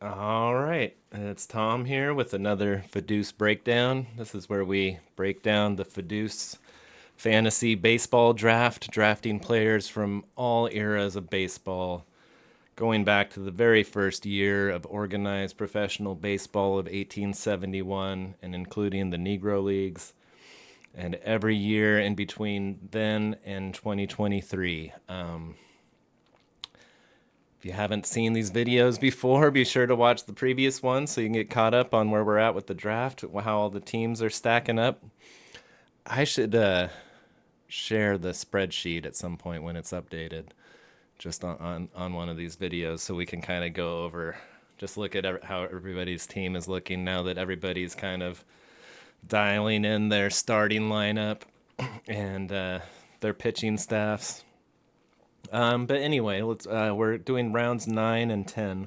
All right, it's Tom here with another FODEUSS breakdown. This is where we break down the FODEUSS fantasy baseball draft, drafting players from all eras of baseball, going back to the very first year of organized professional baseball of 1871 and including the Negro Leagues, and every year in between then and 2023. If you haven't seen these videos before, be sure to watch the previous one so you can get caught up on where we're at with the draft, how all the teams are stacking up. I should share the spreadsheet at some point when it's updated, just on one of these videos, so we can kind of go over, just look at how everybody's team is looking now that everybody's kind of dialing in their starting lineup and their pitching staffs. But anyway, we're doing rounds 9 and 10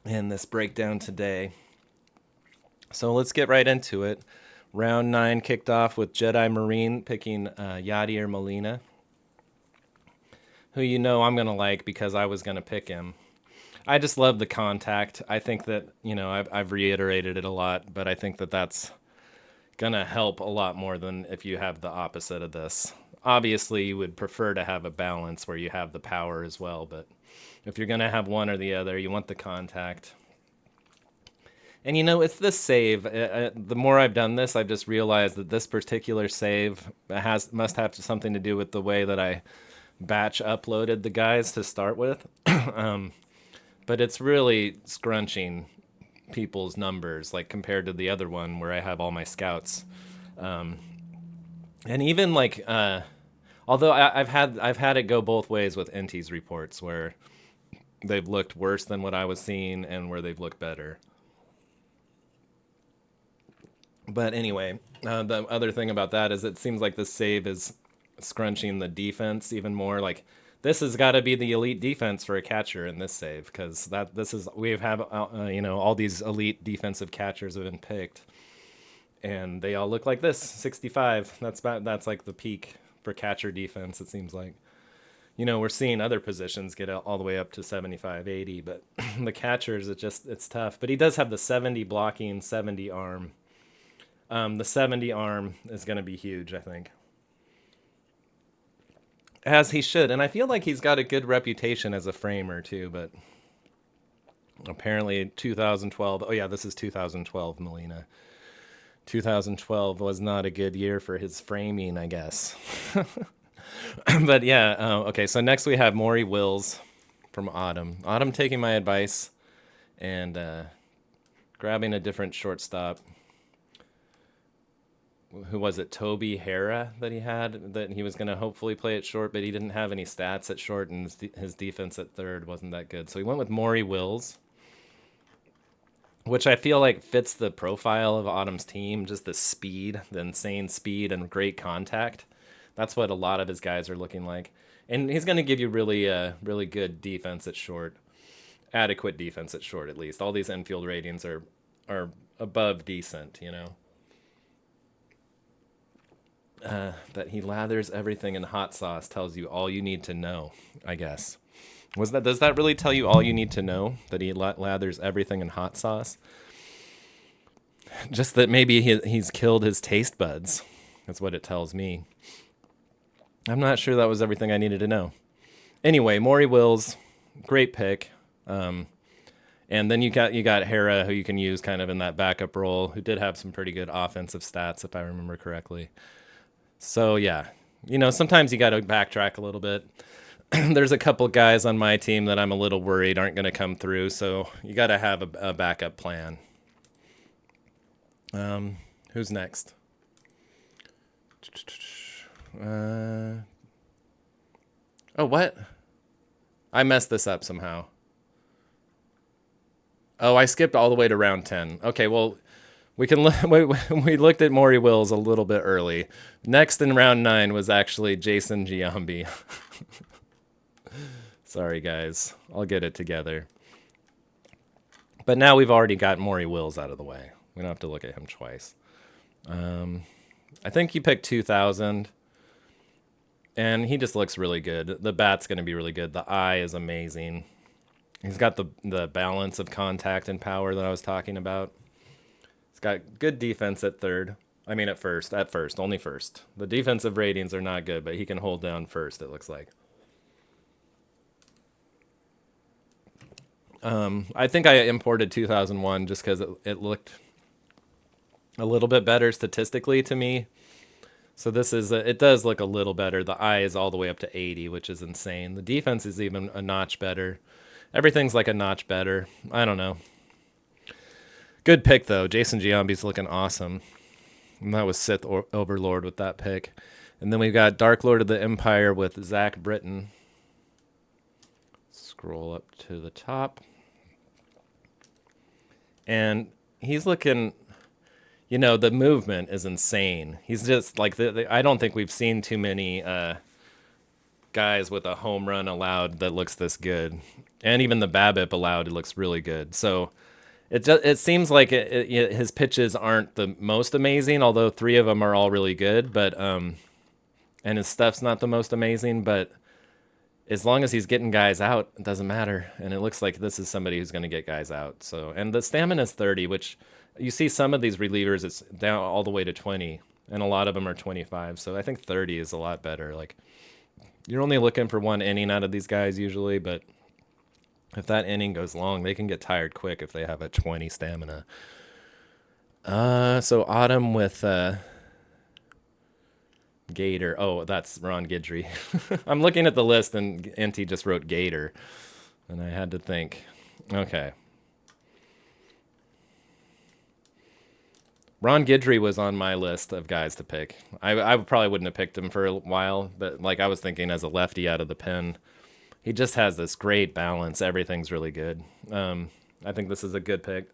in this breakdown today. So let's get right into it. Round 9 kicked off with Jedi Marine picking Yadier Molina, who I'm going to like because I was going to pick him. I just love the contact. I think that, I've reiterated it a lot, but I think that that's going to help a lot more than if you have the opposite of this. Obviously, you would prefer to have a balance where you have the power as well, but if you're going to have one or the other, you want the contact. And it's this save. The more I've done this, I've just realized that this particular save must have something to do with the way that I batch uploaded the guys to start with. But it's really scrunching people's numbers, like compared to the other one where I have all my scouts. And even like, although I've had it go both ways with NT's reports, where they've looked worse than what I was seeing, and where they've looked better. But anyway, the other thing about that is it seems like this save is scrunching the defense even more. Like this has got to be the elite defense for a catcher in this save, because we've had all these elite defensive catchers have been picked, and they all look like this 65. That's like the peak for catcher defense, it seems like. We're seeing other positions get all the way up to 75, 80, but the catchers, it's tough. But he does have the 70 blocking, 70 arm. The 70 arm is going to be huge, I think. As he should. And I feel like he's got a good reputation as a framer, too, but apparently 2012. Oh, yeah, this is 2012, Molina. 2012 was not a good year for his framing, I guess. But yeah, okay, so next we have Maury Wills from Autumn. Autumn taking my advice and grabbing a different shortstop. Who was it? Toby Hara that he had, that he was going to hopefully play at short, but he didn't have any stats at short, and his defense at third wasn't that good. So he went with Maury Wills, which I feel like fits the profile of Autumn's team, just the speed, the insane speed and great contact. That's what a lot of his guys are looking like. And he's going to give you really good defense at short, adequate defense at short at least. All these infield ratings are above decent, That he lathers everything in hot sauce tells you all you need to know, I guess. Does that really tell you all you need to know, that he lathers everything in hot sauce? Just that maybe he's killed his taste buds. That's what it tells me. I'm not sure that was everything I needed to know. Anyway, Maury Wills, great pick. And then you got Hara, who you can use kind of in that backup role, who did have some pretty good offensive stats, if I remember correctly. So yeah, sometimes you got to backtrack a little bit. There's a couple guys on my team that I'm a little worried aren't going to come through, so you got to have a backup plan. Who's next? Oh, what? I messed this up somehow. Oh, I skipped all the way to round 10. Okay, well, we looked at Maury Wills a little bit early. Next in round 9 was actually Jason Giambi. Sorry, guys. I'll get it together. But now we've already got Maury Wills out of the way. We don't have to look at him twice. I think you picked 2000. And he just looks really good. The bat's going to be really good. The eye is amazing. He's got the balance of contact and power that I was talking about. He's got good defense at third. I mean, at first, only first. The defensive ratings are not good, but he can hold down first, it looks like. I think I imported 2001 just because it looked a little bit better statistically to me. So this is, it does look a little better. The eye is all the way up to 80, which is insane. The defense is even a notch better. Everything's like a notch better. I don't know. Good pick, though. Jason Giambi's looking awesome. And that was Sith Overlord with that pick. And then we've got Dark Lord of the Empire with Zach Britton. Scroll up to the top. And he's looking, the movement is insane. He's just like, I don't think we've seen too many guys with a home run allowed that looks this good. And even the BABIP allowed, it looks really good. So it seems like his pitches aren't the most amazing, although 3 of them are all really good. But and his stuff's not the most amazing, but as long as he's getting guys out, it doesn't matter. And it looks like this is somebody who's going to get guys out. So, and the stamina is 30, which you see some of these relievers, it's down all the way to 20, and a lot of them are 25. So I think 30 is a lot better. Like, you're only looking for 1 inning out of these guys usually, but if that inning goes long, they can get tired quick if they have a 20 stamina. So Autumn with Gator. Oh, that's Ron Guidry. I'm looking at the list and NT just wrote Gator, and I had to think. Okay. Ron Guidry was on my list of guys to pick. I probably wouldn't have picked him for a while, but like I was thinking as a lefty out of the pen, he just has this great balance. Everything's really good. I think this is a good pick.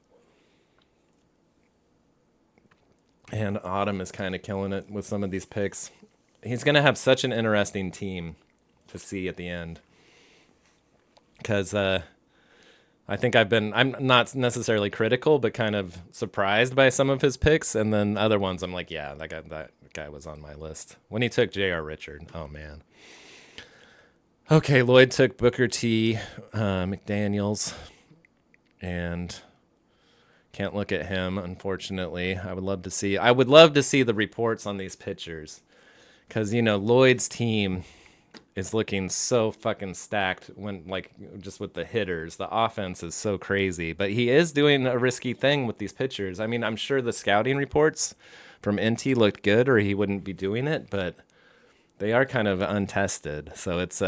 And Autumn is kind of killing it with some of these picks. He's going to have such an interesting team to see at the end. Because I think I'm not necessarily critical, but kind of surprised by some of his picks. And then other ones, I'm like, yeah, that guy was on my list. When he took J.R. Richard, oh, man. Okay, Lloyd took Booker T, McDaniels, and can't look at him, unfortunately. I would love to see the reports on these pitchers, because Lloyd's team is looking so fucking stacked just with the hitters. The offense is so crazy, but he is doing a risky thing with these pitchers. I mean, I'm sure the scouting reports from NT looked good, or he wouldn't be doing it, but they are kind of untested. So it's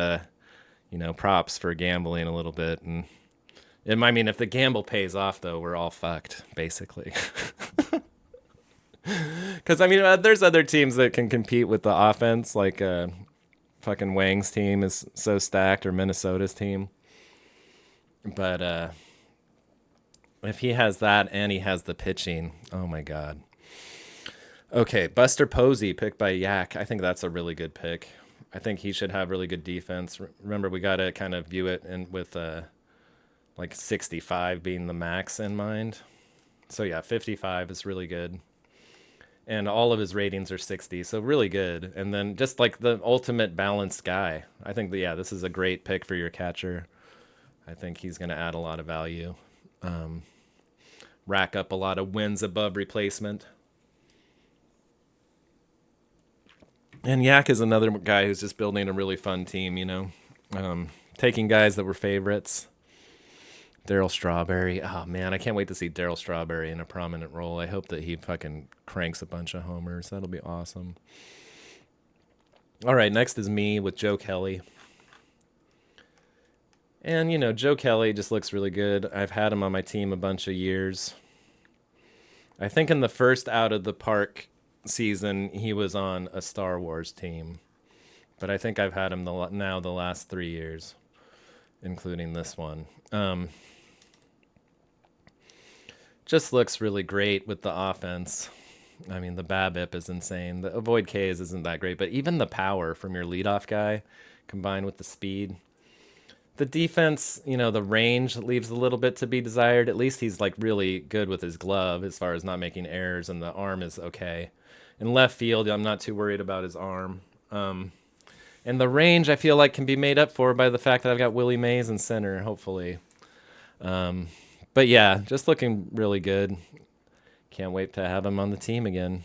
props for gambling a little bit. And I mean, if the gamble pays off, though, we're all fucked, basically. Because, I mean, there's other teams that can compete with the offense, like fucking Wang's team is so stacked, or Minnesota's team. But if he has that and he has the pitching, oh, my God. Okay, Buster Posey, picked by Yak. I think that's a really good pick. I think he should have really good defense. Remember, we got to kind of view it with 65 being the max in mind. So, yeah, 55 is really good. And all of his ratings are 60, so really good. And then just like the ultimate balanced guy. I think, this is a great pick for your catcher. I think he's going to add a lot of value. Rack up a lot of wins above replacement. And Yak is another guy who's just building a really fun team, taking guys that were favorites. Darryl Strawberry. Oh, man, I can't wait to see Darryl Strawberry in a prominent role. I hope that he fucking cranks a bunch of homers. That'll be awesome. All right, next is me with Joe Kelly. And, Joe Kelly just looks really good. I've had him on my team a bunch of years. I think in the first Out of the Park season, he was on a Star Wars team. But I think I've had him the last 3 years, including this one. Just looks really great with the offense. I mean, the BABIP is insane. The avoid Ks isn't that great, but even the power from your leadoff guy combined with the speed. The defense, the range leaves a little bit to be desired. At least he's really good with his glove as far as not making errors, and the arm is okay. In left field, I'm not too worried about his arm. And the range, I feel like, can be made up for by the fact that I've got Willie Mays in center, hopefully. But yeah, just looking really good. Can't wait to have him on the team again.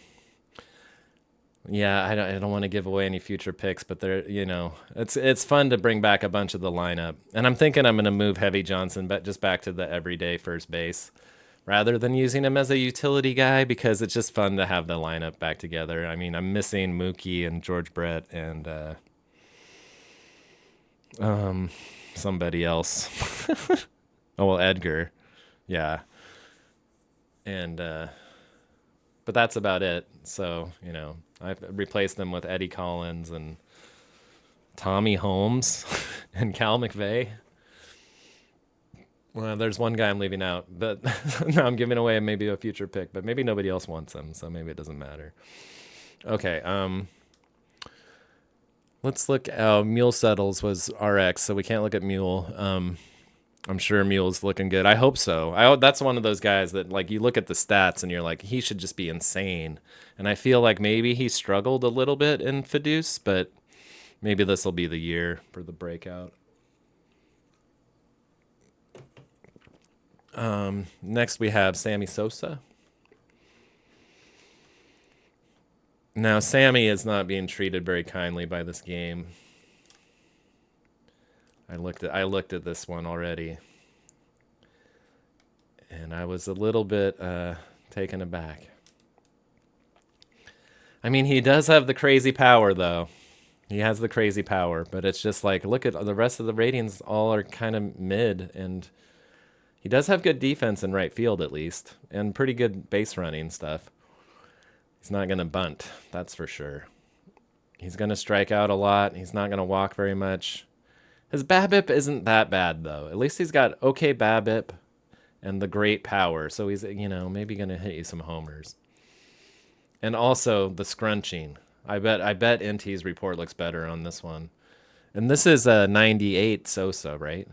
Yeah, I don't want to give away any future picks, but it's fun to bring back a bunch of the lineup. And I'm thinking I'm going to move Heavy Johnson, but just back to the everyday first base rather than using him as a utility guy because it's just fun to have the lineup back together. I mean, I'm missing Mookie and George Brett and somebody else. Oh, well, Edgar. Yeah. And but that's about it. So, I've replaced them with Eddie Collins and Tommy Holmes and Cal McVeigh. Well, there's one guy I'm leaving out, but now I'm giving away maybe a future pick, but maybe nobody else wants him, so maybe it doesn't matter. Okay, let's look. Mule Settles was RX, so we can't look at Mule. I'm sure Mule's looking good. I hope so. That's one of those guys that like you look at the stats and you're like, he should just be insane. And I feel like maybe he struggled a little bit in FODEUSS, but maybe this will be the year for the breakout. Next we have Sammy Sosa. Now Sammy is not being treated very kindly by this game. I looked at this one already, and I was a little bit taken aback. I mean, he does have the crazy power, though. He has the crazy power, but it's just like, look at the rest of the ratings, all are kind of mid, and he does have good defense in right field, at least, and pretty good base running stuff. He's not going to bunt, that's for sure. He's going to strike out a lot. He's not going to walk very much. His BABIP isn't that bad, though. At least he's got okay BABIP and the great power, so he's, maybe going to hit you some homers. And also the scrunching. I bet NT's report looks better on this one. And this is a 98 Sosa, right?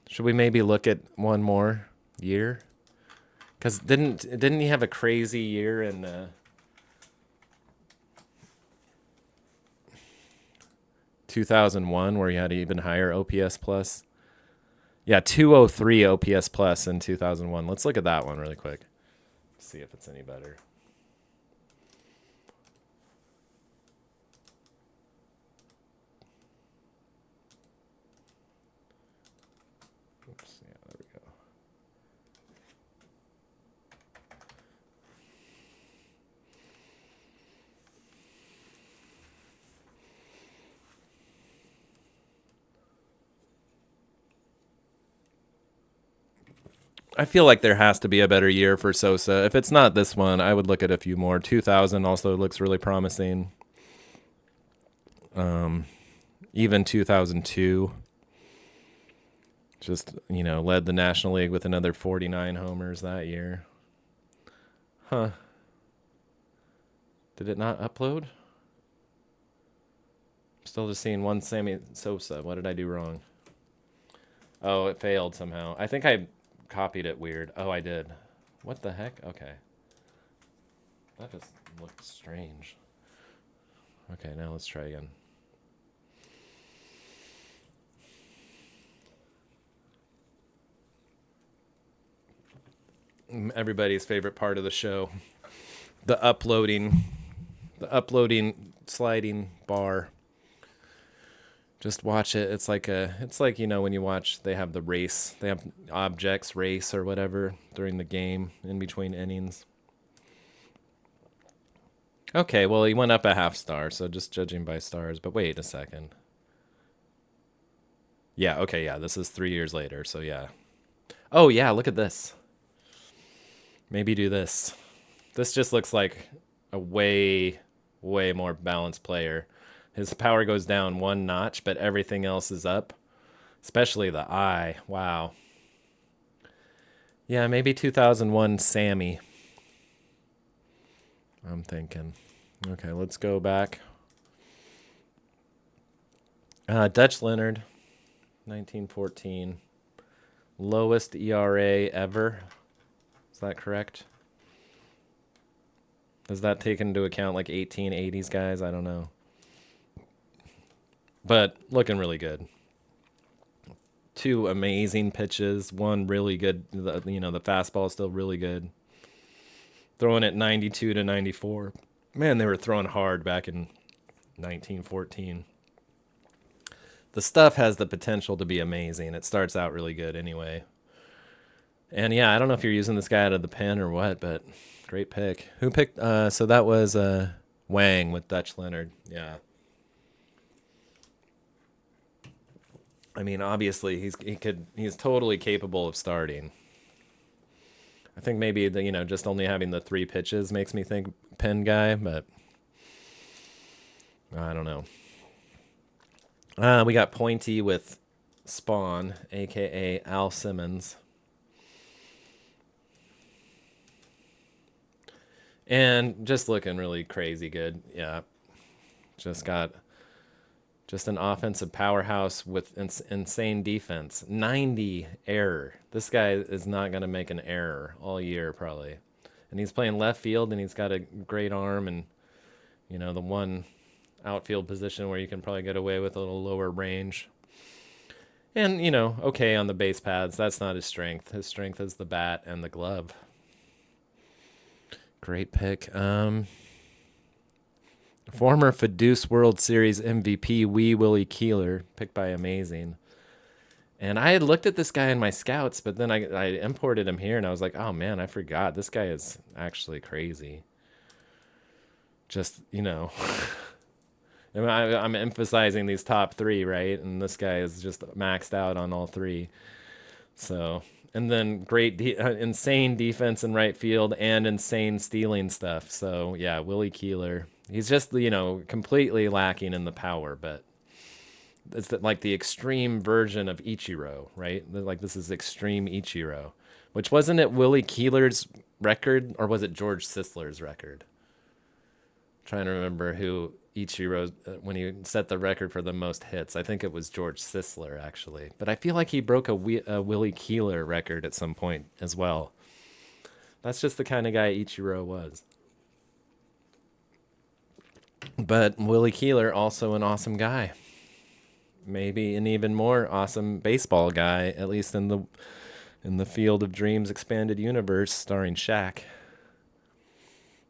Should we maybe look at one more year? Because didn't he have a crazy year in 2001 where he had an even higher OPS plus? Yeah, 203 OPS plus in 2001. Let's look at that one really quick. See if it's any better. Oops, yeah, there we go. I feel like there has to be a better year for Sosa. If it's not this one, I would look at a few more. 2000 also looks really promising. Even 2002. Just, led the National League with another 49 homers that year. Huh. Did it not upload? I'm still just seeing one Sammy Sosa. What did I do wrong? Oh, it failed somehow. I think I copied it weird. Oh, I did. What the heck? Okay. That just looked strange. Okay, now let's try again. Everybody's favorite part of the show. The uploading sliding bar. Just watch it. It's like when you watch, they have the race. They have objects race or whatever during the game in between innings. Okay, well, he went up a half star, so just judging by stars. But wait a second. Yeah, okay, yeah, this is 3 years later, so yeah. Oh, yeah, look at this. Maybe do this. This just looks like a way, way more balanced player. His power goes down one notch, but everything else is up. Especially the eye. Wow. Yeah, maybe 2001 Sammy. I'm thinking. Okay, let's go back. Dutch Leonard, 1914. Lowest ERA ever. Is that correct? Does that take into account like 1880s guys? I don't know. But looking really good. 2 amazing pitches, one really good. The fastball is still really good. Throwing at 92 to 94. Man, they were throwing hard back in 1914. The stuff has the potential to be amazing. It starts out really good anyway. And yeah, I don't know if you're using this guy out of the pen or what, but great pick. Who picked? So that was Wang with Dutch Leonard. Yeah. I mean, obviously he's totally capable of starting. I think maybe just only having the 3 pitches makes me think pen guy, but I don't know. We got Pointy with Spawn, aka Al Simmons. And just looking really crazy good. Yeah. Just an offensive powerhouse with insane defense. 90 error. This guy is not going to make an error all year, probably. And he's playing left field, and he's got a great arm, and, the one outfield position where you can probably get away with a little lower range. And, okay on the base paths. That's not his strength. His strength is the bat and the glove. Great pick. Former FODEUSS World Series MVP Willie Keeler, picked by Amazing. And I had looked at this guy in my scouts, but then I imported him here, and I was like, oh man, I forgot. This guy is actually crazy. Just, I'm emphasizing these top 3, right? And this guy is just maxed out on all 3. So, and then insane defense in right field and insane stealing stuff. So, yeah, Willie Keeler. He's just, completely lacking in the power, but it's like the extreme version of Ichiro, right? Like this is extreme Ichiro, which wasn't it Willie Keeler's record, or was it George Sisler's record? I'm trying to remember who Ichiro, when he set the record for the most hits. I think it was George Sisler, actually. But I feel like he broke a Willie Keeler record at some point as well. That's just the kind of guy Ichiro was. But Willie Keeler, also an awesome guy. Maybe an even more awesome baseball guy, at least in the Field of Dreams expanded universe starring Shaq.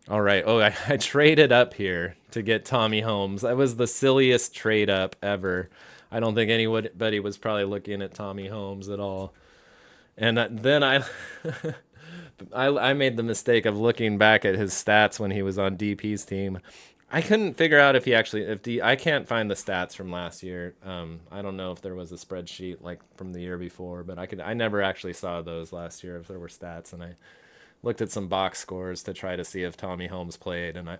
All right. Oh, I traded up here to get Tommy Holmes. That was the silliest trade up ever. I don't think anybody was probably looking at Tommy Holmes at all. And then I made the mistake of looking back at his stats when he was on DP's team. I couldn't figure out if he actually, I can't find the stats from last year. I don't know if there was a spreadsheet like from the year before, but I never actually saw those last year if there were stats, and I looked at some box scores to try to see if Tommy Holmes played, and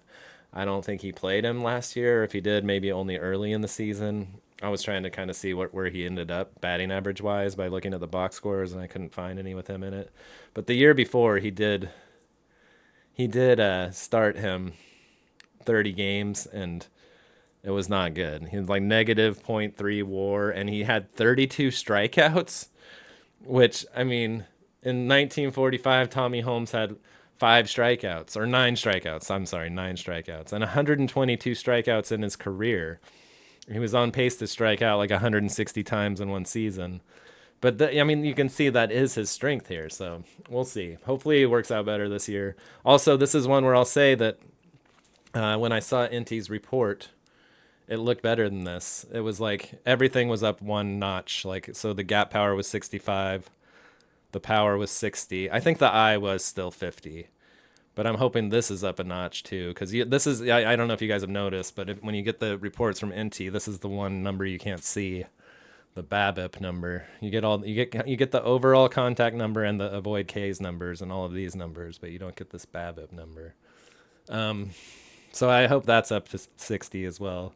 I don't think he played him last year, or if he did, maybe only early in the season. I was trying to kind of see where he ended up batting average wise by looking at the box scores, and I couldn't find any with him in it. But the year before, he did start him 30 games, and it was not good. He was like negative .3 WAR, and he had 32 strikeouts, which, I mean, in 1945, Tommy Holmes had 9 strikeouts. I'm sorry, 9 strikeouts, and 122 strikeouts in his career. He was on pace to strike out like 160 times in one season. But, you can see that is his strength here, so we'll see. Hopefully it works out better this year. Also, this is one where I'll say that when I saw Inti's report, it looked better than this. It was like everything was up one notch. Like, so the gap power was 65. The power was 60. I think the eye was still 50. But I'm hoping this is up a notch too, because this is, I don't know if you guys have noticed, but when you get the reports from Inti, this is the one number you can't see, the BABIP number. You get the overall contact number and the avoid K's numbers and all of these numbers, but you don't get this BABIP number. So I hope that's up to 60 as well.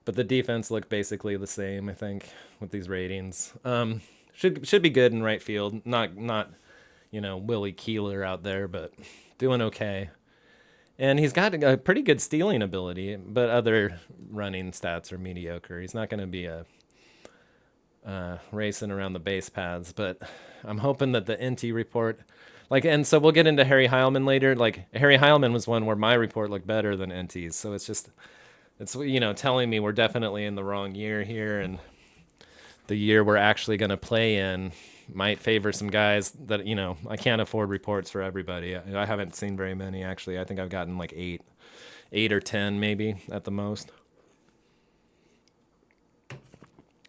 But the defense looked basically the same, I think, with these ratings. Should be good in right field. Not Willie Keeler out there, but doing okay. And he's got a pretty good stealing ability, but other running stats are mediocre. He's not going to be racing around the base paths, but I'm hoping that the NT report, and so we'll get into Harry Heilman later. Like, Harry Heilman was one where my report looked better than NT's, so it's telling me we're definitely in the wrong year here, and the year we're actually going to play in might favor some guys that, I can't afford reports for everybody. I haven't seen very many, actually. I think I've gotten like eight or 10 maybe at the most.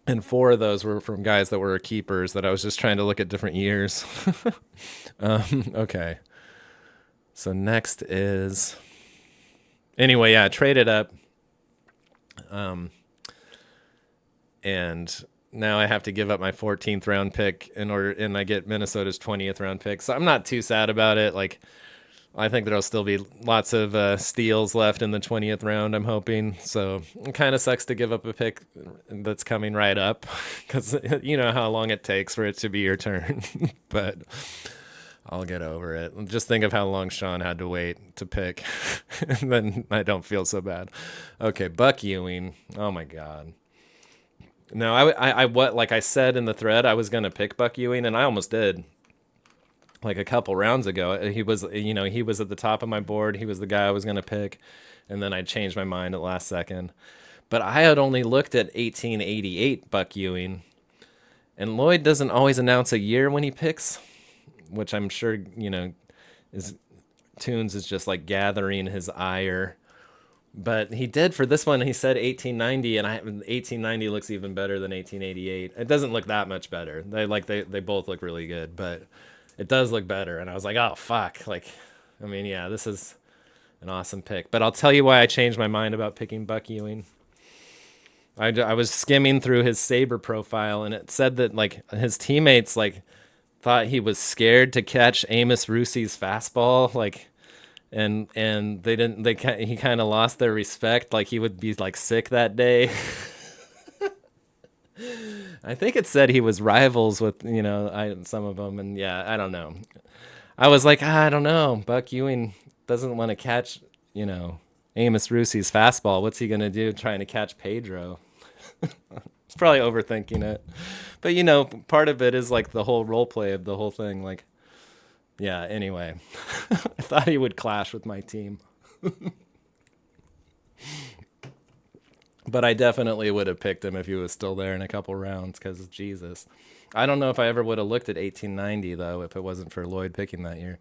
And 4 of those were from guys that were keepers that I was just trying to look at different years. Okay. So next is, anyway, yeah, I traded up. And now I have to give up my 14th round pick and I get Minnesota's 20th round pick. So I'm not too sad about it. Like, I think there'll still be lots of steals left in the 20th round, I'm hoping. So it kind of sucks to give up a pick that's coming right up because you know how long it takes for it to be your turn. But I'll get over it. Just think of how long Sean had to wait to pick. And then I don't feel so bad. Okay, Buck Ewing. Oh, my God. No, like I said in the thread, I was going to pick Buck Ewing, and I almost did. Like a couple rounds ago, he was at the top of my board. He was the guy I was going to pick, and then I changed my mind at the last second. But I had only looked at 1888 Buck Ewing, and Lloyd doesn't always announce a year when he picks, which I'm sure, Tunes is just like gathering his ire. But he did for this one. He said 1890, and 1890 looks even better than 1888. It doesn't look that much better. They both look really good, but it does look better. And I was like, oh, fuck. Yeah, this is an awesome pick. But I'll tell you why I changed my mind about picking Buck Ewing. I was skimming through his Sabre profile, and it said that, like, his teammates, like, thought he was scared to catch Amos Rusi's fastball, like, and he kind of lost their respect. Like, he would be, like, sick that day. I think it said he was rivals with, some of them. And yeah, I don't know. I was like, I don't know. Buck Ewing doesn't want to catch, Amos Rusi's fastball. What's he going to do trying to catch Pedro? It's probably overthinking it. But, part of it is like the whole role play of the whole thing. Like, yeah, anyway, I thought he would clash with my team. But I definitely would have picked him if he was still there in a couple rounds because, Jesus. I don't know if I ever would have looked at 1890, though, if it wasn't for Lloyd picking that year.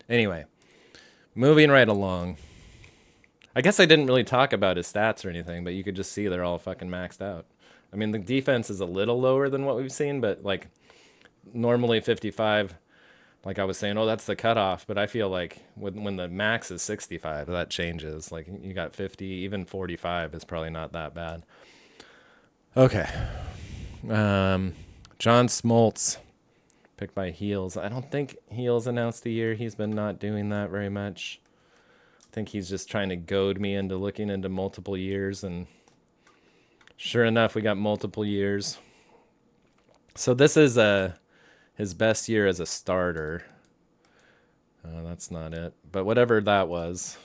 Anyway, moving right along. I guess I didn't really talk about his stats or anything, but you could just see they're all fucking maxed out. I mean, the defense is a little lower than what we've seen, but, like, normally 55, like I was saying, oh, that's the cutoff. But I feel like when the max is 65, that changes. Like, you got 50, even 45 is probably not that bad. Okay. John Smoltz, picked by Heels. I don't think Heels announced the year. He's been not doing that very much. I think he's just trying to goad me into looking into multiple years. And sure enough, we got multiple years. So this is his best year as a starter. That's not it. But whatever that was.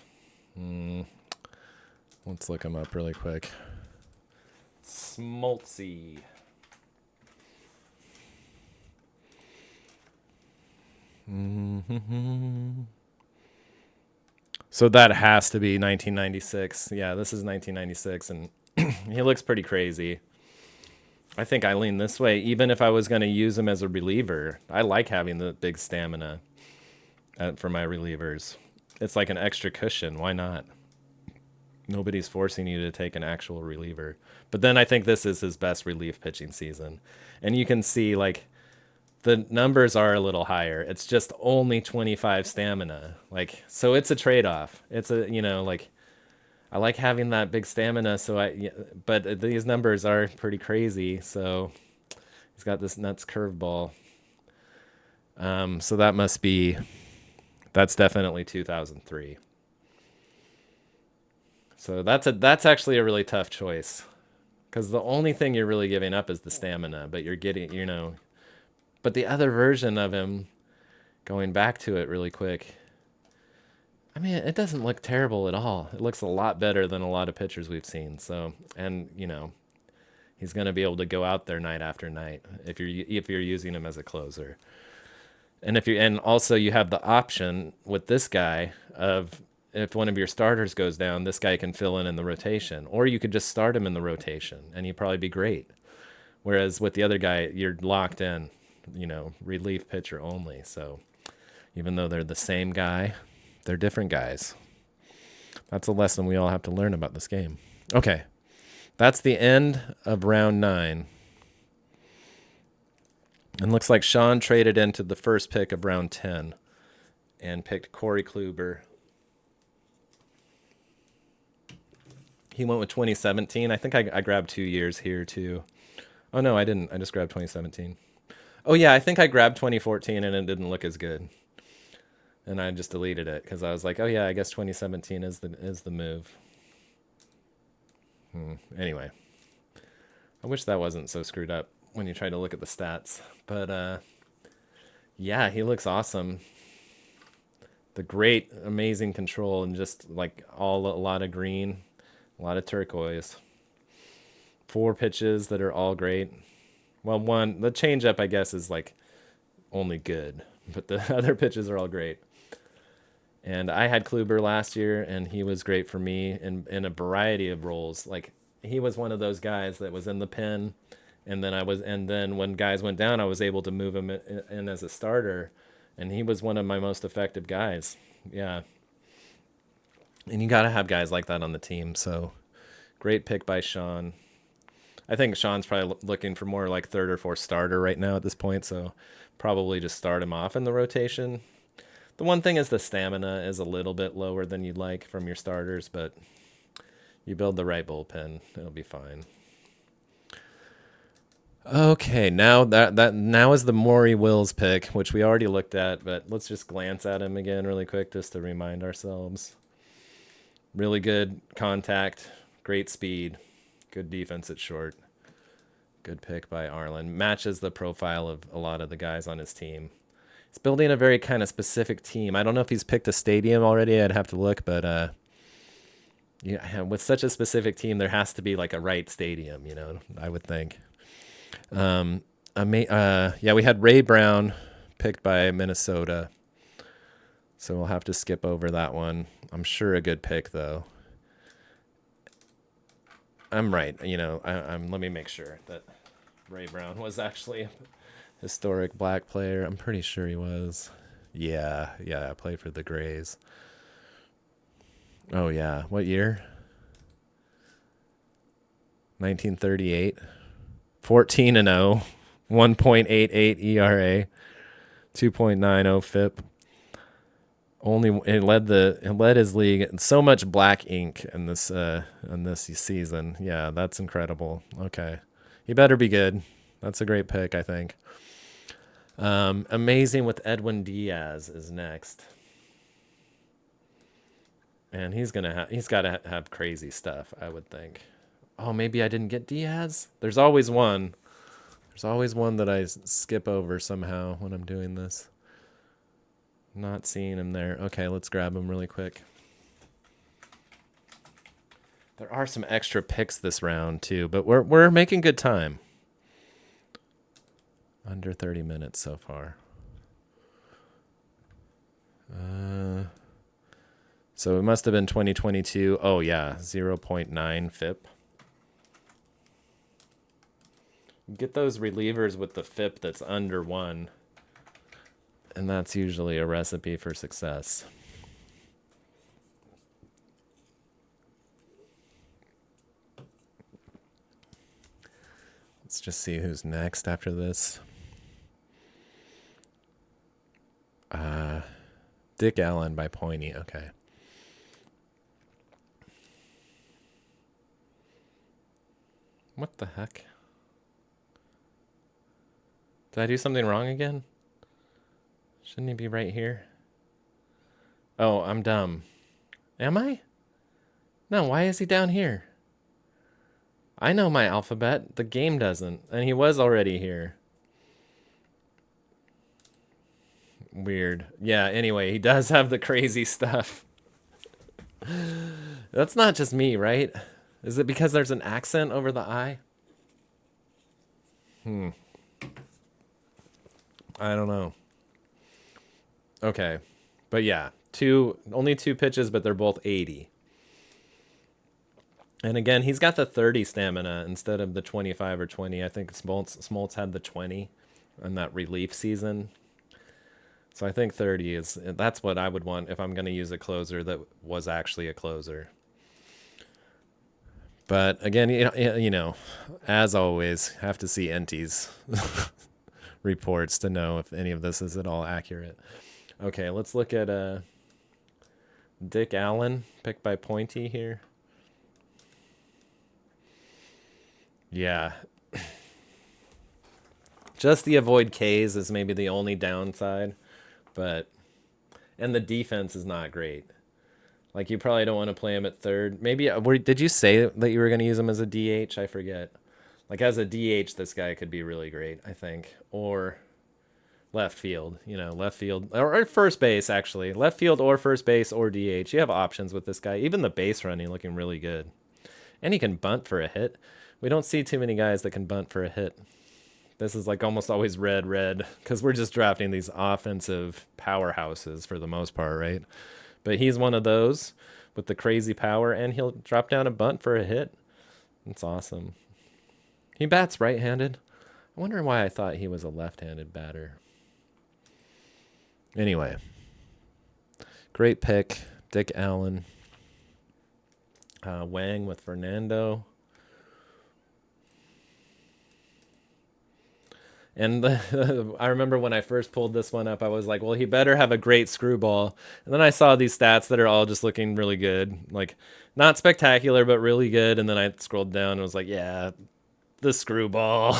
Let's look him up really quick. Smoltzy. So that has to be 1996. Yeah, this is 1996, and he looks pretty crazy. I think I lean this way, even if I was going to use him as a reliever. I like having the big stamina for my relievers. It's like an extra cushion. Why not? Nobody's forcing you to take an actual reliever. But then I think this is his best relief pitching season. And you can see, like, the numbers are a little higher. It's just only 25 stamina. Like, so it's a trade-off. It's a, I like having that big stamina, but these numbers are pretty crazy. So he's got this nuts curveball. So that's definitely 2003. So that's actually a really tough choice, because the only thing you're really giving up is the stamina, but you're getting, but the other version of him, going back to it really quick, I mean, it doesn't look terrible at all. It looks a lot better than a lot of pitchers we've seen. So, and he's going to be able to go out there night after night if you're using him as a closer. And also you have the option with this guy of, if one of your starters goes down, this guy can fill in the rotation, or you could just start him in the rotation and he'd probably be great. Whereas with the other guy, you're locked in, relief pitcher only. So even though they're the same guy, they're different guys. That's a lesson we all have to learn about this game. Okay, that's the end of round 9. And looks like Sean traded into the first pick of round 10 and picked Corey Kluber. He went with 2017. I think I grabbed 2 years here too. Oh, no, I didn't. I just grabbed 2017. Oh, yeah, I think I grabbed 2014 and it didn't look as good. And I just deleted it because I was like, oh, yeah, I guess 2017 is the move. Anyway, I wish that wasn't so screwed up when you try to look at the stats. But, yeah, he looks awesome. The great, amazing control and just like a lot of green, a lot of turquoise. 4 pitches that are all great. Well, the changeup, I guess, is like only good, but the other pitches are all great. And I had Kluber last year, and he was great for me in a variety of roles. Like he was one of those guys that was in the pen, and then when guys went down, I was able to move him in as a starter, and he was one of my most effective guys. Yeah. And you got to have guys like that on the team. So great pick by Sean. I think Sean's probably looking for more like 3rd or 4th starter right now at this point. So probably just start him off in the rotation. The one thing is the stamina is a little bit lower than you'd like from your starters, but you build the right bullpen, it'll be fine. Okay, now now is the Maury Wills pick, which we already looked at, but let's just glance at him again really quick just to remind ourselves. Really good contact, great speed, good defense at short. Good pick by Arlen. Matches the profile of a lot of the guys on his team. He's building a very kind of specific team. I don't know if he's picked a stadium already. I'd have to look, but yeah, with such a specific team, there has to be like a right stadium, I would think. Yeah, we had Ray Brown picked by Minnesota, so we'll have to skip over that one. I'm sure a good pick though. I'm right. Let me make sure that Ray Brown was actually a historic black player. I'm pretty sure he was. Yeah, I played for the Grays. Oh yeah, what year? 1938. 14-0, 1.88 ERA, 2.90 FIP. It led his league in so much black ink in this season. Yeah, that's incredible. Okay, he better be good. That's a great pick, I think. Amazing with Edwin Diaz is next, and he's got to have crazy stuff, I would think. Oh, maybe I didn't get Diaz. There's always one that I skip over somehow when I'm doing this. Not seeing him there. Okay, let's grab him really quick. There are some extra picks this round too, but we're making good time. Under 30 minutes so far. So it must have been 2022. Oh yeah, 0.9 FIP. Get those relievers with the FIP that's under 1. And that's usually a recipe for success. Let's just see who's next after this. Dick Allen by Pointy. Okay. What the heck? Did I do something wrong again? Shouldn't he be right here? Oh, I'm dumb. Am I? No, why is he down here? I know my alphabet. The game doesn't. And he was already here. Weird. Yeah, anyway, he does have the crazy stuff. That's not just me, right? Is it because there's an accent over the I? I don't know. Okay. But yeah, only 2 pitches, but they're both 80. And again, he's got the 30 stamina instead of the 25 or 20. I think Smoltz had the 20 in that relief season. So I think 30 that's what I would want if I'm going to use a closer that was actually a closer. But again, as always, have to see Enti's reports to know if any of this is at all accurate. Okay, let's look at Dick Allen, picked by Pointy here. Yeah. Just the avoid Ks is maybe the only downside, and the defense is not great. Like, you probably don't want to play him at third. Maybe, did you say that you were going to use him as a DH? I forget. Like, as a DH, this guy could be really great, I think. Or left field, left field or first base, actually. Left field or first base or DH. You have options with this guy. Even the base running looking really good. And he can bunt for a hit. We don't see too many guys that can bunt for a hit. This is like almost always red, because we're just drafting these offensive powerhouses for the most part, right? But he's one of those with the crazy power, and he'll drop down a bunt for a hit. It's awesome. He bats right-handed. I wonder why I thought he was a left-handed batter. Anyway, great pick, Dick Allen. Wang with Fernando. And I remember when I first pulled this one up, I was like, well, he better have a great screwball. And then I saw these stats that are all just looking really good. Like, not spectacular, but really good. And then I scrolled down and was like, yeah, the screwball.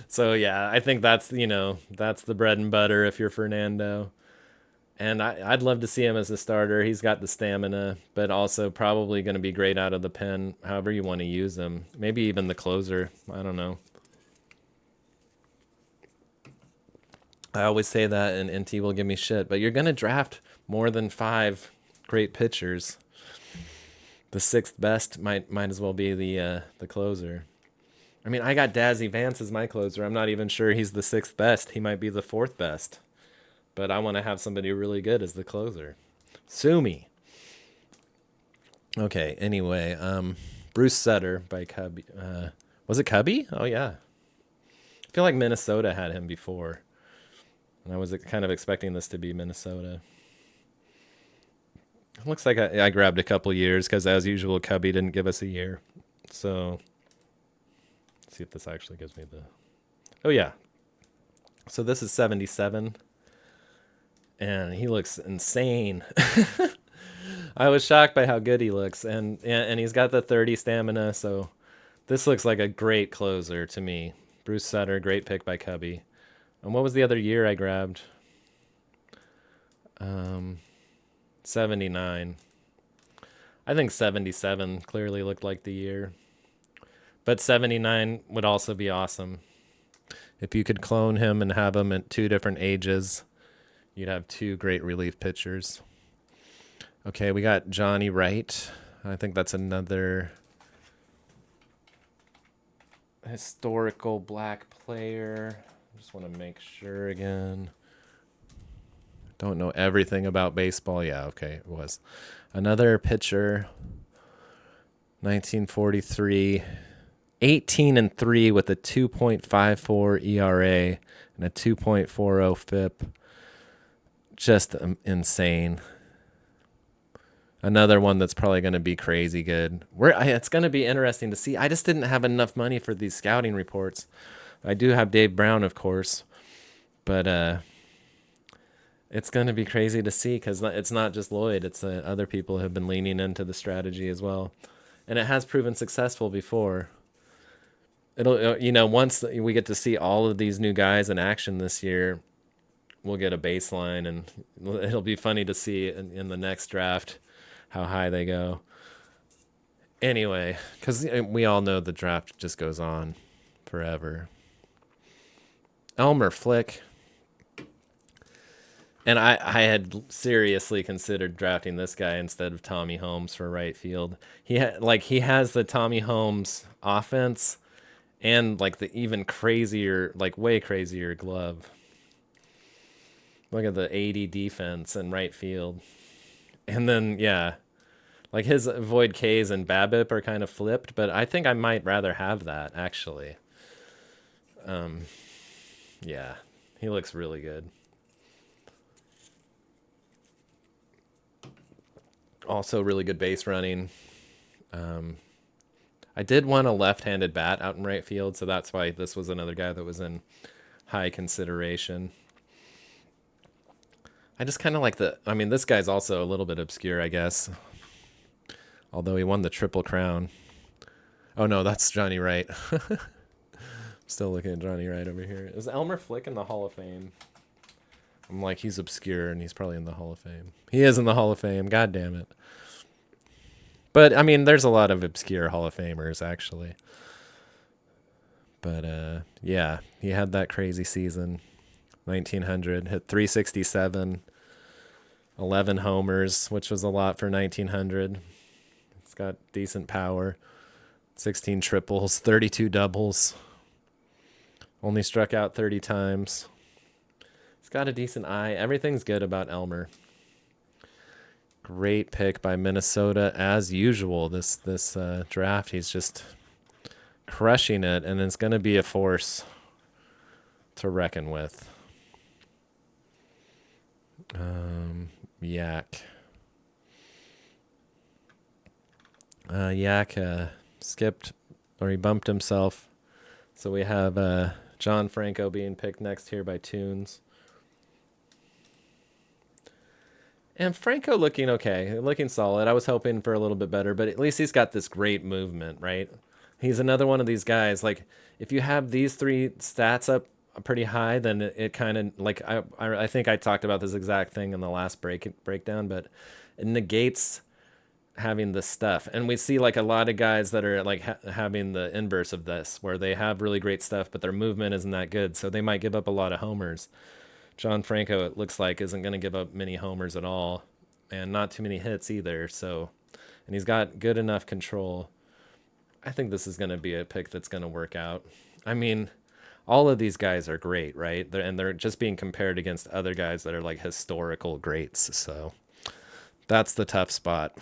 So, yeah, I think that's the bread and butter if you're Fernando. And I'd love to see him as a starter. He's got the stamina, but also probably going to be great out of the pen, however you want to use him. Maybe even the closer. I don't know. I always say that, and NT will give me shit, but you're going to draft more than 5 great pitchers. The 6th best might as well be the closer. I mean, I got Dazzy Vance as my closer. I'm not even sure he's the 6th best. He might be the 4th best. But I want to have somebody really good as the closer. Sue me. Okay, anyway, Bruce Sutter by Cubby. Was it Cubby? Oh, yeah. I feel like Minnesota had him before. And I was kind of expecting this to be Minnesota. It looks like I grabbed a couple years because, as usual, Cubby didn't give us a year. So, let's see if this actually gives me the... Oh, yeah. So this is 77. And he looks insane. I was shocked by how good he looks. And he's got the 30 stamina, so this looks like a great closer to me. Bruce Sutter, great pick by Cubby. And what was the other year I grabbed? 79. I think 77 clearly looked like the year. But 79 would also be awesome. If you could clone him and have him at 2 different ages, you'd have 2 great relief pitchers. Okay, we got Johnny Wright. I think that's another historical black player. I just want to make sure again. Don't know everything about baseball. Yeah, okay, it was. Another pitcher, 1943, 18-3 with a 2.54 ERA and a 2.40 FIP. Just insane. Another one that's probably going to be crazy good. It's going to be interesting to see. I just didn't have enough money for these scouting reports. I do have Dave Brown, of course, but it's going to be crazy to see because it's not just Lloyd. It's other people have been leaning into the strategy as well, and it has proven successful before. It'll, once we get to see all of these new guys in action this year, we'll get a baseline, and it'll be funny to see in the next draft how high they go. Anyway, because we all know the draft just goes on forever. Elmer Flick. And I had seriously considered drafting this guy instead of Tommy Holmes for right field. He has the Tommy Holmes offense and like the even crazier, like way crazier glove. Look at the 80 defense and right field. And then, yeah, Like his Void K's and BABIP are kind of flipped, but I think I might rather have that actually. Yeah, he looks really good. Also, really good base running. I did want a left-handed bat out in right field, so that's why this was another guy that was in high consideration. I just kind of like the. I mean, this guy's also a little bit obscure, I guess. Although he won the Triple Crown. Oh no, that's Johnny Wright. Still looking at Johnny Wright over here. Is Elmer Flick in the Hall of Fame? I'm like, he's obscure and he's probably in the Hall of Fame. He is in the Hall of Fame. God damn it. But I mean, there's a lot of obscure Hall of Famers actually. But yeah, he had that crazy season. 1900, hit 367, 11 homers, which was a lot for 1900. It's got decent power. 16 triples, 32 doubles. Only struck out 30 times. He's got a decent eye. Everything's good about Elmer. Great pick by Minnesota as usual. This draft, he's just crushing it, and it's going to be a force to reckon with. Yak. Yak skipped, or he bumped himself. So we have John Franco being picked next here by Tunes. And Franco looking okay, looking solid. I was hoping for a little bit better, but at least he's got this great movement, right? He's another one of these guys. Like, if you have these three stats up pretty high, then it kind of, like, I think I talked about this exact thing in the last breakdown, but it negates having the stuff. And we see like a lot of guys that are like having the inverse of this, where they have really great stuff, but their movement isn't that good. So they might give up a lot of homers. John Franco, it looks like, isn't going to give up many homers at all, and not too many hits either. So, and he's got good enough control. I think this is going to be a pick that's going to work out. I mean, all of these guys are great, right? They're just being compared against other guys that are like historical greats. So that's the tough spot.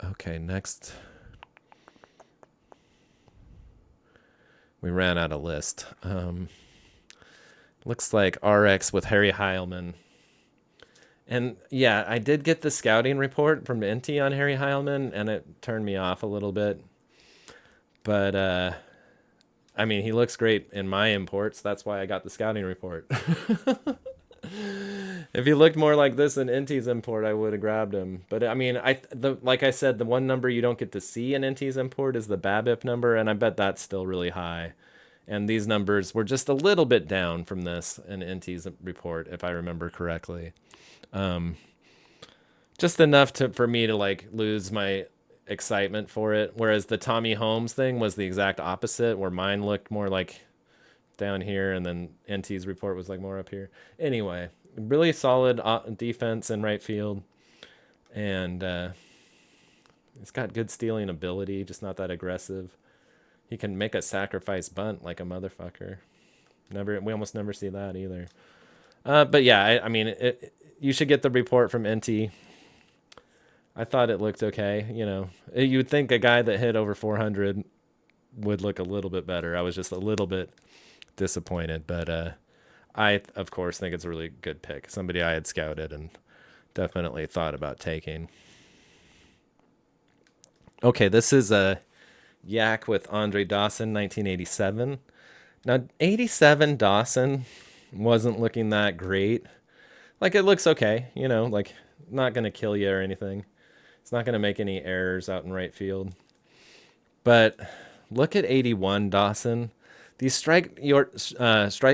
Okay, next. We ran out of list. Looks like RX with Harry Heilman. And yeah, I did get the scouting report from Inti on Harry Heilman, and it turned me off a little bit. But I mean, he looks great in my imports. That's why I got the scouting report. If he looked more like this in Inti's import, I would have grabbed him. But I mean, like I said, the one number you don't get to see in Inti's import is the BABIP number, and I bet that's still really high. And these numbers were just a little bit down from this in Inti's report, if I remember correctly. Just enough for me to like lose my excitement for it. Whereas the Tommy Holmes thing was the exact opposite, where mine looked more like down here, and then NT's report was like more up here. Anyway, really solid defense in right field, and he's got good stealing ability, just not that aggressive. He can make a sacrifice bunt like a motherfucker. We almost never see that either. But yeah, I mean, you should get the report from NT. I thought it looked okay. You know, you would think a guy that hit over 400 would look a little bit better. I was just a little bit disappointed, but I of course think it's a really good pick. Somebody I had scouted and definitely thought about taking. Okay, this is a Yak with Andre Dawson, 1987. Now, 87 Dawson wasn't looking that great. Like, it looks okay, you know, like not going to kill you or anything. It's not going to make any errors out in right field. But look at 81 Dawson. These strike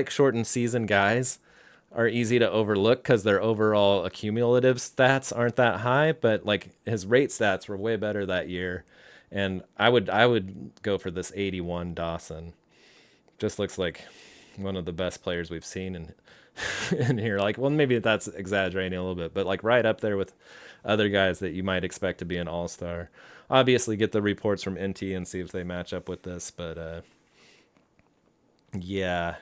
shortened season guys are easy to overlook because their overall accumulative stats aren't that high, but like his rate stats were way better that year. And I would go for this 81 Dawson. Just looks like one of the best players we've seen in here. Like, well, maybe that's exaggerating a little bit, but like right up there with other guys that you might expect to be an all-star. Obviously, get the reports from NT and see if they match up with this, but yeah,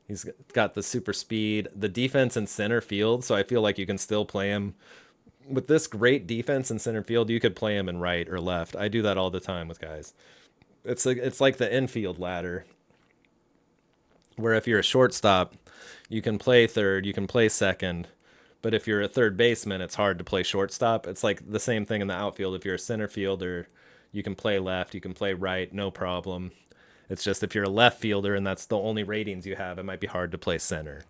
He's got the super speed, the defense in center field. So I feel like you can still play him with this great defense in center field. You could play him in right or left. I do that all the time with guys. It's like the infield ladder, where if you're a shortstop, you can play third, you can play second. But if you're a third baseman, it's hard to play shortstop. It's like the same thing in the outfield. If you're a center fielder, you can play left, you can play right, no problem. It's just if you're a left fielder and that's the only ratings you have, it might be hard to play center.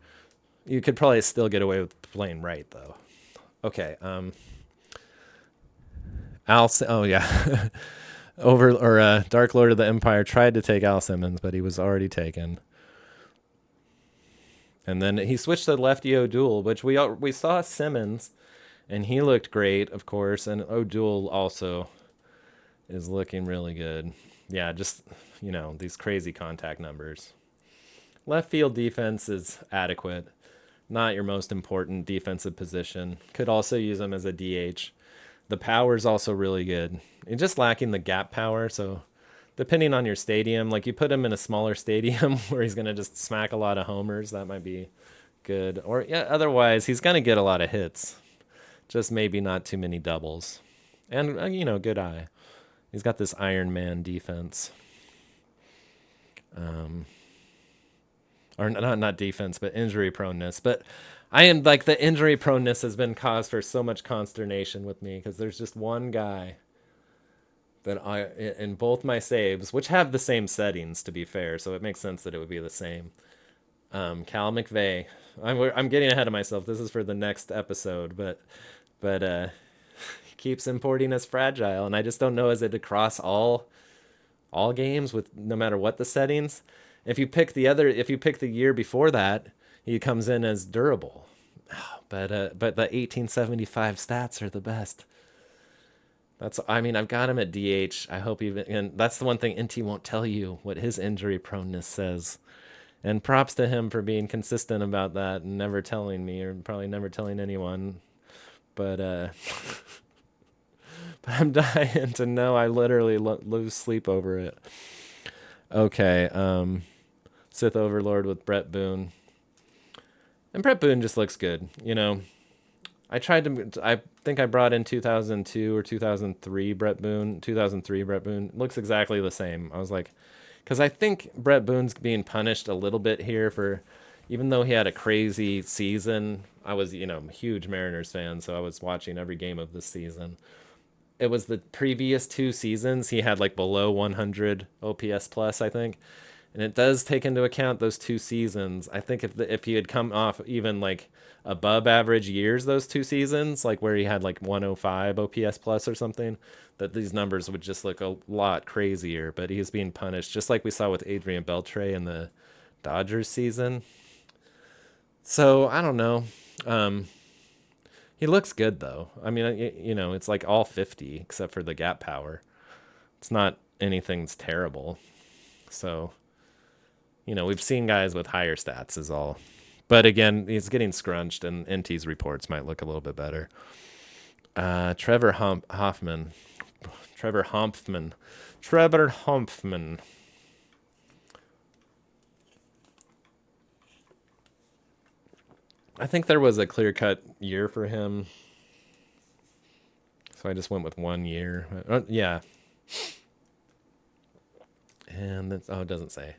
You could probably still get away with playing right though. Okay. Oh yeah. Dark Lord of the Empire tried to take Al Simmons, but he was already taken. And then he switched to lefty O'Doul, which we saw Simmons, and he looked great, of course, and O'Doul also is looking really good. Yeah, just, these crazy contact numbers. Left field defense is adequate. Not your most important defensive position. Could also use him as a DH. The power is also really good. It's just lacking the gap power, so depending on your stadium, like you put him in a smaller stadium where he's going to just smack a lot of homers, that might be good. Or yeah, otherwise he's going to get a lot of hits. Just maybe not too many doubles. And good eye. He's got this Iron Man defense. Or not defense, but injury proneness. But I am like, the injury proneness has been cause for so much consternation with me because there's just one guy that in both my saves, which have the same settings to be fair, so it makes sense that it would be the same. Cal McVeigh. I'm getting ahead of myself. This is for the next episode, but he keeps importing as fragile, and I just don't know, is it across all games with no matter what the settings? If you pick the year before that, he comes in as durable. But the 1875 stats are the best. I've got him at DH. I hope and that's the one thing NT won't tell you, what his injury proneness says. And props to him for being consistent about that and never telling me, or probably never telling anyone. But but I'm dying to know. I literally lose sleep over it. Okay, Sith Overlord with Brett Boone. And Brett Boone just looks good, I think I brought in 2002 or 2003 Brett Boone. 2003 Brett Boone looks exactly the same. I was like, because I think Brett Boone's being punished a little bit here for, even though he had a crazy season. I was, a huge Mariners fan, so I was watching every game of this season. It was the previous 2 seasons he had like below 100 OPS plus, I think. And it does take into account those 2 seasons. I think if he had come off even like above average years, those 2 seasons, like where he had like 105 OPS plus or something, that these numbers would just look a lot crazier. But he's being punished, just like we saw with Adrian Beltre in the Dodgers season. So I don't know. He looks good though. It's like all 50 except for the gap power. It's not anything that's terrible. So, we've seen guys with higher stats is all. But again, he's getting scrunched, and NT's reports might look a little bit better. Trevor Hoffman. I think there was a clear-cut year for him. So I just went with 1 year. Yeah. And it doesn't say.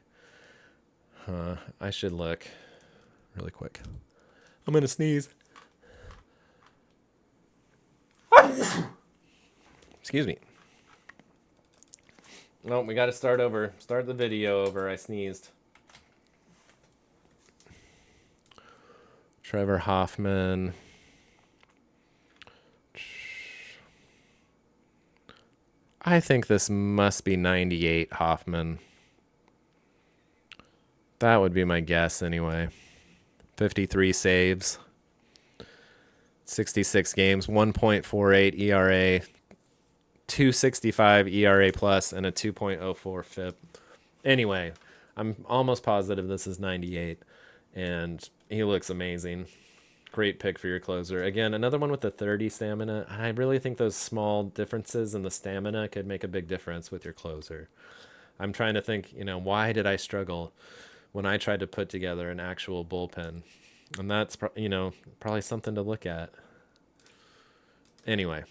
I should look really quick. I'm going to sneeze. Excuse me. No, we got to start over. Start the video over. I sneezed. Trevor Hoffman. I think this must be 98 Hoffman. That would be my guess anyway. 53 saves. 66 games. 1.48 ERA. 265 ERA plus and a 2.04 FIP. Anyway, I'm almost positive this is 98. And he looks amazing. Great pick for your closer. Again, another one with the 30 stamina. I really think those small differences in the stamina could make a big difference with your closer. I'm trying to think, why did I struggle when I tried to put together an actual bullpen. And that's, probably something to look at. Anyway,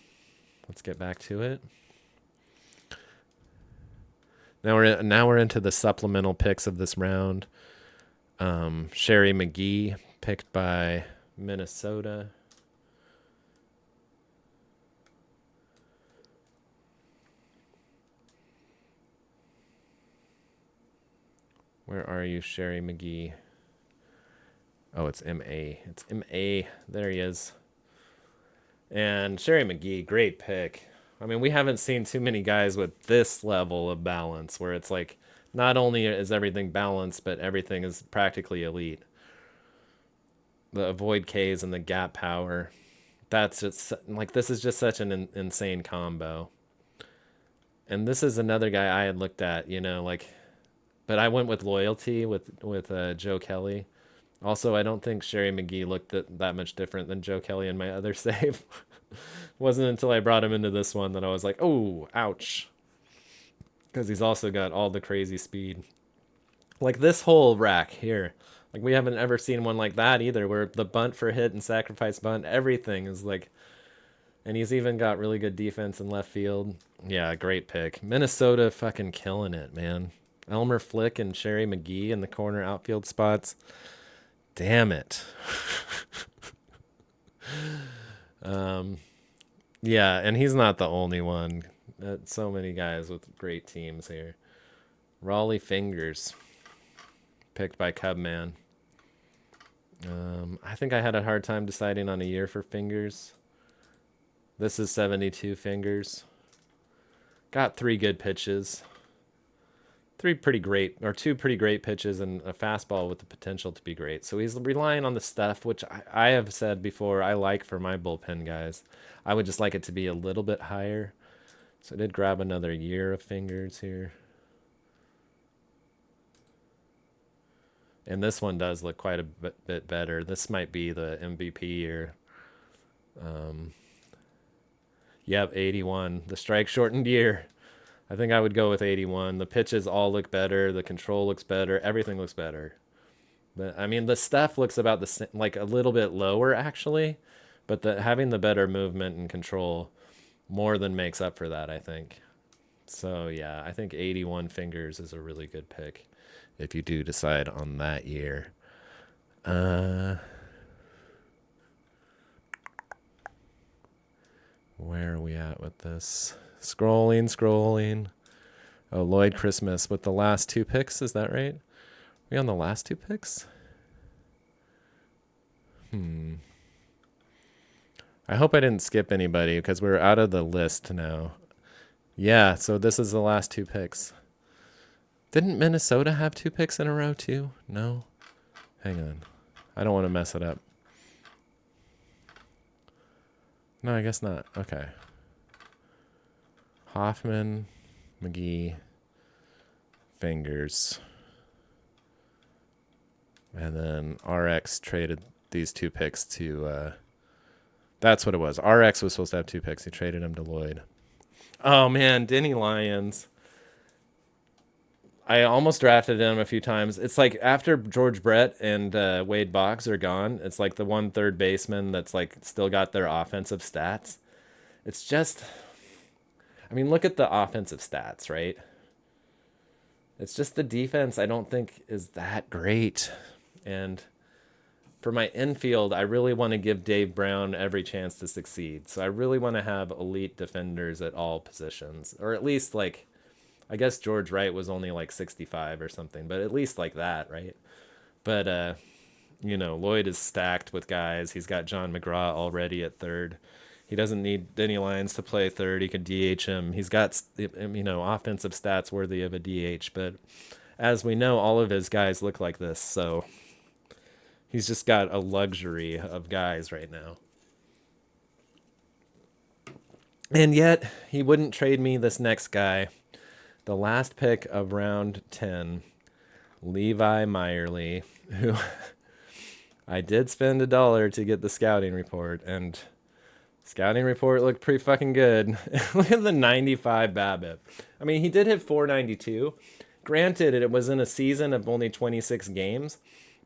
let's get back to it. Now we're into the supplemental picks of this round. Sherry McGee, picked by Minnesota. Where are you, Sherry McGee? Oh, it's M.A. It's M.A. There he is. And Sherry McGee, great pick. I mean, we haven't seen too many guys with this level of balance where it's like not only is everything balanced, but everything is practically elite. The avoid Ks and the gap power. That's just like, this is just such an insane combo. And this is another guy I had looked at, but I went with loyalty with Joe Kelly. Also, I don't think Sherry McGee looked that much different than Joe Kelly in my other save. Wasn't until I brought him into this one that I was like, oh, ouch. Because he's also got all the crazy speed. Like this whole rack here. Like we haven't ever seen one like that either, where the bunt for hit and sacrifice bunt, everything is like... And he's even got really good defense in left field. Yeah, great pick. Minnesota fucking killing it, man. Elmer Flick and Sherry McGee in the corner outfield spots. Damn it. Yeah, and he's not the only one. So many guys with great teams here. Raleigh Fingers, picked by Cubman. I think I had a hard time deciding on a year for Fingers. This is 72 Fingers. Got 3 good pitches. Two pretty great pitches and a fastball with the potential to be great. So he's relying on the stuff, which I have said before I like for my bullpen guys. I would just like it to be a little bit higher. So I did grab another year of Fingers here. And this one does look quite a bit better. This might be the MVP year. Yep, 81. The strike shortened year. I think I would go with 81. The pitches all look better. The control looks better. Everything looks better. But I mean, the stuff looks about the same, like a little bit lower actually. But having the better movement and control more than makes up for that, I think. So yeah, I think 81 Fingers is a really good pick if you do decide on that year. Where are we at with this? Scrolling. Oh, Lloyd Christmas with the last 2 picks. Is that right? Are we on the last 2 picks? I hope I didn't skip anybody because we're out of the list now. Yeah, so this is the last 2 picks. Didn't Minnesota have 2 picks in a row too? No? Hang on. I don't want to mess it up. No, I guess not. Okay. Hoffman, McGee, Fingers. And then RX traded these 2 picks to... that's what it was. RX was supposed to have 2 picks. He traded them to Lloyd. Oh, man. Denny Lyons. I almost drafted him a few times. It's like after George Brett and Wade Boggs are gone, it's like the one third baseman that's like still got their offensive stats. It's just, I mean, look at the offensive stats, right? It's just the defense I don't think is that great. And for my infield, I really want to give Dave Brown every chance to succeed. So I really want to have elite defenders at all positions, or at least like, I guess George Wright was only like 65 or something, but at least like that, right? But, Lloyd is stacked with guys. He's got John McGraw already at third. He doesn't need Denny Lyons to play third. He could DH him. He's got, offensive stats worthy of a DH. But as we know, all of his guys look like this. So he's just got a luxury of guys right now. And yet he wouldn't trade me this next guy. The last pick of round 10, Levi Meyerly, who I did spend $1 to get the scouting report, and scouting report looked pretty fucking good. Look at the 95 BABIP. I mean, he did hit 492, Granted, it was in a season of only 26 games,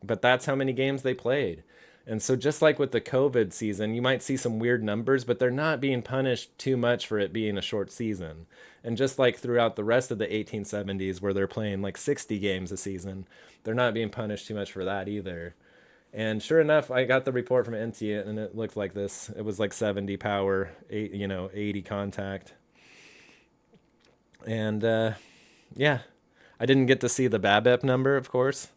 but that's how many games they played. And so, just like with the COVID season, you might see some weird numbers, but they're not being punished too much for it being a short season. And just like throughout the rest of the 1870s, where they're playing like 60 games a season, they're not being punished too much for that either. And sure enough, I got the report from NT, and it looked like this. It was like 70 power, 80 contact. And yeah, I didn't get to see the BABIP number, of course,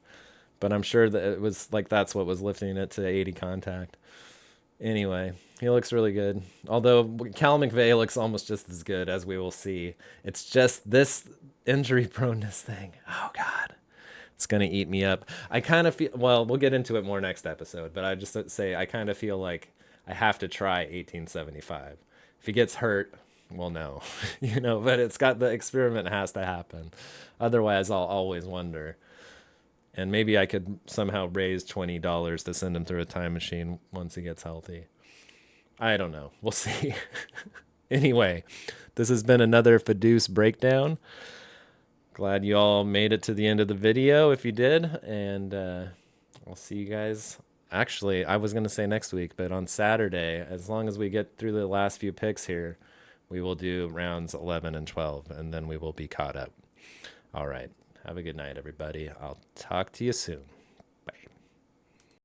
but I'm sure that it was like that's what was lifting it to 80 contact. Anyway, he looks really good. Although Cal McVeigh looks almost just as good, as we will see. It's just this injury proneness thing. Oh, God. It's going to eat me up. I kind of feel, well, we'll get into it more next episode, but I just say I kind of feel like I have to try 1875. If he gets hurt, well, no, but it's got the experiment has to happen. Otherwise, I'll always wonder. And maybe I could somehow raise $20 to send him through a time machine once he gets healthy. I don't know. We'll see. Anyway, this has been another FODEUSS breakdown. Glad you all made it to the end of the video if you did. And I'll see you guys. Actually, I was going to say next week, but on Saturday, as long as we get through the last few picks here, we will do rounds 11 and 12, and then we will be caught up. All right. Have a good night, everybody. I'll talk to you soon.